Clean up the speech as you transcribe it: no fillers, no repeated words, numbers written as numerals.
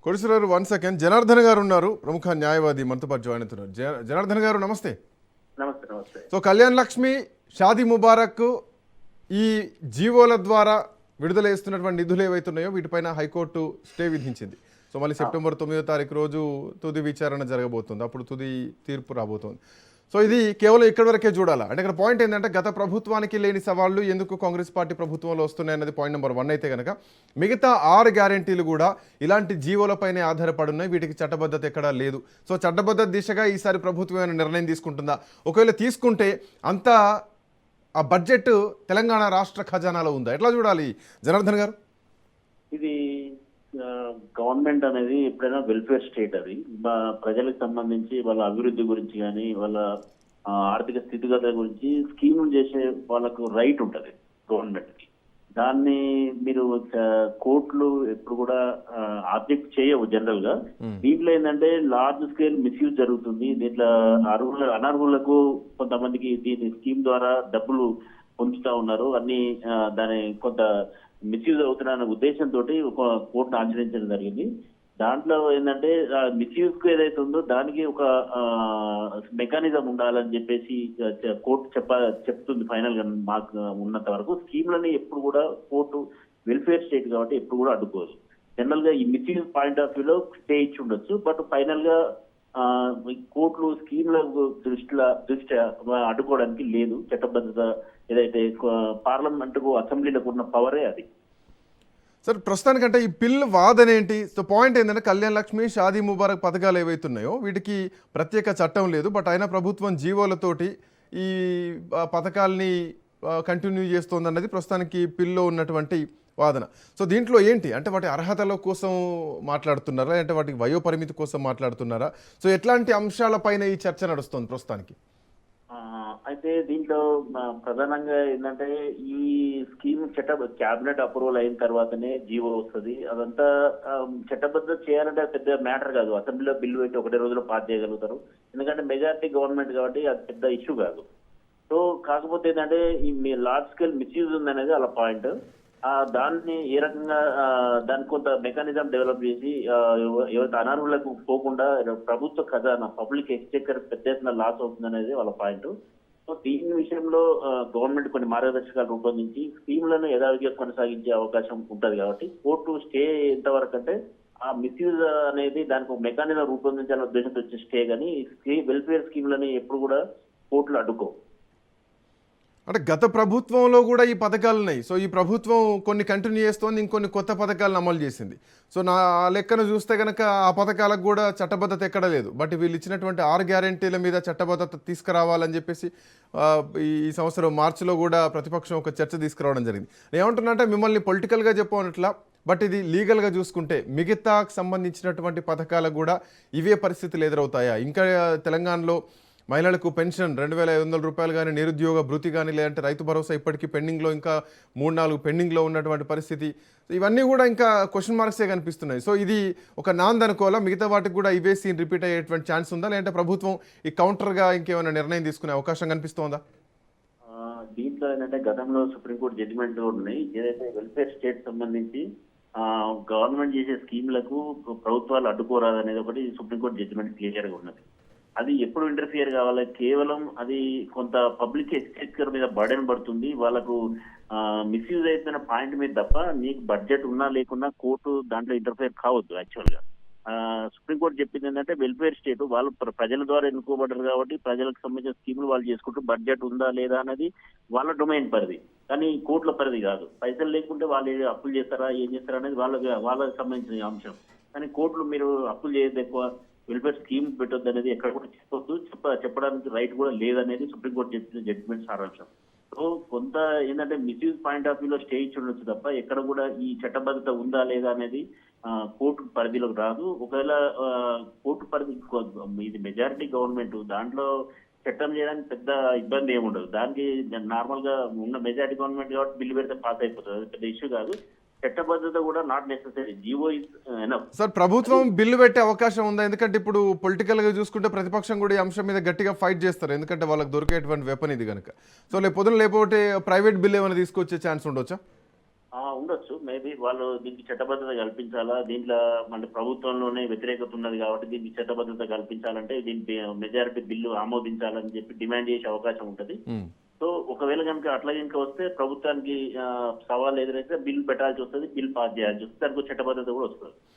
కొడిసిరారు 1 second. Janardhan గారు ఉన్నారు, ప్రముఖ న్యాయవాది, మనతో పాటు జాయిన్ అవుతున్నారు. జనార్దన్ గారు నమస్తే. నమస్తే. నమస్తే. సో కళ్యాణ్ లక్ష్మి, షాదీ ముబారక్ ఈ జీవోల ద్వారా విడుదల చేస్తున్నటువంటి నిధులు ఏవైతున్నాయో వీటిపైన హైకోర్టు స్టే విధించింది. సో మళ్ళీ సెప్టెంబర్ 9వ తారీఖు రోజు తుది విచారణ జరగబోతుంది, అప్పుడు తుది తీర్పు రాబోతోంది. సో ఇది కేవలం ఇక్కడి వరకే చూడాలా అంటే ఇక్కడ పాయింట్ ఏంటంటే గత ప్రభుత్వానికి లేని సవాళ్లు ఎందుకు కాంగ్రెస్ పార్టీ ప్రభుత్వంలో వస్తున్నాయన్నది పాయింట్ నెంబర్ 1 అయితే కనుక మిగతా 6 గ్యారెంటీలు కూడా ఇలాంటి జీవోలపైనే ఆధారపడి ఉన్నాయి. వీటికి చట్టబద్ధత ఎక్కడా లేదు. సో చట్టబద్ధత దిశగా ఈసారి ప్రభుత్వం ఏమైనా నిర్ణయం తీసుకుంటుందా? ఒకవేళ తీసుకుంటే అంతా ఆ బడ్జెట్ తెలంగాణ రాష్ట్ర ఖజానాలో ఉందా? ఎట్లా చూడాలి జనార్దన్ గారు? ఇది గవర్నమెంట్ అనేది ఎప్పుడైనా వెల్ఫేర్ స్టేట్. అది ప్రజలకు సంబంధించి వాళ్ళ అభివృద్ధి గురించి కానీ వాళ్ళ ఆర్థిక స్థితిగతుల గురించి స్కీములు చేసే వాళ్ళకు రైట్ ఉంటుంది గవర్నమెంట్ కి. దాన్ని మీరు కోర్టులు ఎప్పుడు కూడా ఆబ్జెక్ట్ చేయవు జనరల్ గా. దీంట్లో ఏంటంటే లార్జ్ స్కేల్ మిస్యూజ్ జరుగుతుంది. దీంట్లో అనర్హులకు కొంతమందికి దీని స్కీమ్ ద్వారా డబ్బులు పొందుతా ఉన్నారు అన్ని. దాని కొంత మిస్యూజ్ అవుతున్న ఉద్దేశంతో ఒక కోర్టును ఆచరించడం జరిగింది. దాంట్లో ఏంటంటే మిస్యూజ్ కు ఏదైతే ఉందో దానికి ఒక మెకానిజం ఉండాలని చెప్పేసి కోర్టు చెప్తుంది ఫైనల్ గా. మాకు ఉన్నంత వరకు స్కీమ్లని ఎప్పుడు కూడా కోర్టు వెల్ఫేర్ స్టేట్ కాబట్టి ఎప్పుడు కూడా అడ్డుకోదు. జనరల్ గా ఈ మిస్యూజ్ పాయింట్ ఆఫ్ వ్యూలో స్టే ఇచ్చి ఉండొచ్చు, బట్ ఫైనల్ గా కోర్టులు స్కీమ్ల దృష్ట్యా అడ్డుకోవడానికి లేదు. చట్టబద్ధత ఏదైతే పార్లమెంట్ కు అసెంబ్లీలకు ఉన్న పవరే అది. సార్ ప్రస్తుతానికంటే ఈ పిల్ వాదనేంటి? సో పాయింట్ ఏంటంటే కళ్యాణ్ లక్ష్మి, షాదీ ముబారక్ పథకాలు ఏవైతున్నాయో వీటికి ప్రత్యేక చట్టం లేదు, బట్ అయినా ప్రభుత్వం జీవోలతోటి ఈ పథకాల్ని కంటిన్యూ చేస్తోందన్నది ప్రస్తుతానికి పిల్లో ఉన్నటువంటి వాదన. సో దీంట్లో ఏంటి అంటే వాటి అర్హతల కోసం మాట్లాడుతున్నారా, అంటే వాటి వయోపరిమితి కోసం మాట్లాడుతున్నారా? సో ఎట్లాంటి అంశాలపైన ఈ చర్చ నడుస్తుంది ప్రస్తుతానికి? అయితే దీంట్లో ప్రధానంగా ఏంటంటే ఈ స్కీమ్ క్యాబినెట్ అప్రూవల్ అయిన తర్వాతనే జీవో వస్తుంది. అదంతా చట్టబద్ధత చేయాలంటే అది పెద్ద మ్యాటర్ కాదు. అసెంబ్లీలో బిల్లు పెట్టి ఒకటే రోజులో పాస్ చేయగలుగుతారు, ఎందుకంటే మెజారిటీ గవర్నమెంట్ కాబట్టి అది పెద్ద ఇష్యూ కాదు. సో కాకపోతే ఏంటంటే ఈ లార్జ్ స్కేల్ మిస్యూజ్ ఉందనేది అలా పాయింట్. దాన్ని ఏ రకంగా దానికి కొంత మెకానిజం డెవలప్ చేసి ఎవరైతే అనర్హులకు పోకుండా ప్రభుత్వ ఖజానా పబ్లిక్ ఎక్స్చెక్కర్ పెద్ద ఎత్తున లాస్ అవుతుందనేది వాళ్ళ పాయింట్. సో దీని విషయంలో గవర్నమెంట్ కొన్ని మార్గదర్శకాలు రూపొందించి స్కీమ్లను యథావిధిగా కొనసాగించే అవకాశం ఉంటుంది కాబట్టి కోర్టు స్టే ఎంతవరకు అంటే ఆ మిస్యూజ్ అనేది దానికి ఒక మెకానిజం రూపొందించాలనే ఉద్దేశంతో వచ్చే స్టే, కానీ వెల్ఫేర్ స్కీమ్లని ఎప్పుడు కూడా కోర్టులు అడ్డుకో. అంటే గత ప్రభుత్వంలో కూడా ఈ పథకాలు ఉన్నాయి. సో ఈ ప్రభుత్వం కొన్ని కంటిన్యూ చేస్తోంది, ఇంకొన్ని కొత్త పథకాలను అమలు చేసింది. సో నా లెక్కను చూస్తే కనుక ఆ పథకాలకు కూడా చట్టబద్ధత ఎక్కడ లేదు. బట్ వీళ్ళు ఇచ్చినటువంటి 6 గ్యారెంటీల మీద చట్టబద్ధత తీసుకురావాలని చెప్పేసి ఈ సంవత్సరం మార్చిలో కూడా ప్రతిపక్షం ఒక చర్చ తీసుకురావడం జరిగింది. నేను ఏమంటున్నా మిమ్మల్ని పొలిటికల్గా చెప్పనట్లా, బట్ ఇది లీగల్గా చూసుకుంటే మిగతాకు సంబంధించినటువంటి పథకాలకు కూడా ఇవే పరిస్థితులు ఎదురవుతాయా? ఇంకా తెలంగాణలో మహిళలకు పెన్షన్ 2,500 రూపాయలు కానీ, నిరుద్యోగ భృతి కానీ, లేదంటే రైతు భరోసా ఇప్పటికీ పెండింగ్లో ఇంకా 3-4 పెండింగ్లో ఉన్నటువంటి పరిస్థితి. ఇవన్నీ కూడా ఇంకా క్వశ్చన్ మార్క్సే కనిపిస్తున్నాయి. సో ఇది ఒక నాంది అనుకోవాలా? మిగతా వాటికి కూడా ఇవే సీన్ రిపీట్ అయ్యేటువంటి ఛాన్స్ ఉందా, లేదంటే ప్రభుత్వం ఈ కౌంటర్గా ఇంకేమైనా నిర్ణయం తీసుకునే అవకాశం కనిపిస్తోందా? దీంట్లో ఏంటంటే గతంలో సుప్రీంకోర్టు జడ్జిమెంట్ ఉన్నాయి. ఏదైతే వెల్ఫేర్ స్టేట్ సంబంధించి గవర్నమెంట్ చేసే స్కీమ్లకు ప్రభుత్వాలు అడ్డుకోరాదనేది ఒకటి సుప్రీంకోర్టు జడ్జిమెంట్ క్లియర్ గా ఉన్నది. అది ఎప్పుడు ఇంటర్ఫియర్ కావాలి? కేవలం అది కొంత పబ్లిక్ ఎక్స్చెక్కర్ మీద బర్డెన్ పడుతుంది, వాళ్ళకు మిస్యూజ్ అయిపోయిన పాయింట్ మీద తప్ప నీకు బడ్జెట్ ఉన్నా లేకున్నా కోర్టు దాంట్లో ఇంటర్ఫియర్ కావద్దు. యాక్చువల్ గా సుప్రీంకోర్టు చెప్పింది ఏంటంటే వెల్ఫేర్ స్టేట్ వాళ్ళు ప్రజల ద్వారా ఎన్నుకోబడ్డారు కాబట్టి ప్రజలకు సంబంధించిన స్కీములు వాళ్ళు చేసుకుంటూ బడ్జెట్ ఉందా లేదా అనేది వాళ్ళ డొమైన్ పరిధి, కానీ కోర్టుల పరిధి కాదు. పైసలు లేకుంటే వాళ్ళు అప్పులు చేస్తారా ఏం చేస్తారా అనేది వాళ్ళకి సంబంధించిన అంశం. కానీ కోర్టులు మీరు అప్పులు చేయదు, ఎక్కువ వెల్ఫేర్ స్కీమ్ పెట్టొద్దు అనేది ఎక్కడ కూడా చెప్పొద్దు, చెప్పడానికి రైట్ కూడా లేదనేది సుప్రీంకోర్టు చెప్పిన జడ్జిమెంట్ సారాంశం. సో కొంత ఏంటంటే మిస్యూజ్ పాయింట్ ఆఫ్ వ్యూలో స్టే ఇచ్చి ఉండొచ్చు తప్ప ఎక్కడ కూడా ఈ చట్టబద్ధత ఉందా లేదా అనేది కోర్టు పరిధిలోకి రాదు. ఒకవేళ కోర్టు పరిధి ఇది మెజారిటీ గవర్నమెంట్, దాంట్లో చట్టం చేయడానికి పెద్ద ఇబ్బంది ఏముండదు. దానికి నార్మల్ గా ఉన్న మెజారిటీ గవర్నమెంట్ కాబట్టి బిల్లు పెడితే పాస్ అయిపోతుంది, అది పెద్ద ఇష్యూ కాదు. చట్టబద్ధత కూడా not necessary, GO is enough. Sir ప్రభుత్వం బిల్లు పెట్టే అవకాశం ఉందా? ఎందుకంటే ఇప్పుడు పొలిటికల్ గా చూసుకుంటే ప్రతిపక్షం కూడా ఈ అంశం మీద గట్టిగా ఫైట్ చేస్తారు, ఎందుకంటే వాళ్ళకి దొరికేటువంటి వెపన్ ఇది కనుక. సో లేకపోతే ప్రైవేట్ బిల్ ఏమైనా తీసుకొచ్చే ఛాన్స్ ఉండొచ్చా? ఉండొచ్చు. మేబీ వాళ్ళు దీనికి చట్టబద్ధత కల్పించాలా, దీంట్లో మన ప్రభుత్వంలోనే వ్యతిరేకత ఉన్నది కాబట్టి దీనికి చట్టబద్ధత కల్పించాలంటే దీనికి మెజారిటీ బిల్లు ఆమోదించాలని చెప్పి డిమాండ్ చేసే అవకాశం ఉంటది. ఉమ్. సో ఒకవేళ కనుక అట్లా కనుక వస్తే ప్రభుత్వానికి సవాల్ ఎదురైతే బిల్ పెట్టాల్సి వస్తుంది, బిల్ పాస్ చేయాల్సి వస్తుంది, దానికి చట్టబద్ధత కూడా వస్తుంది.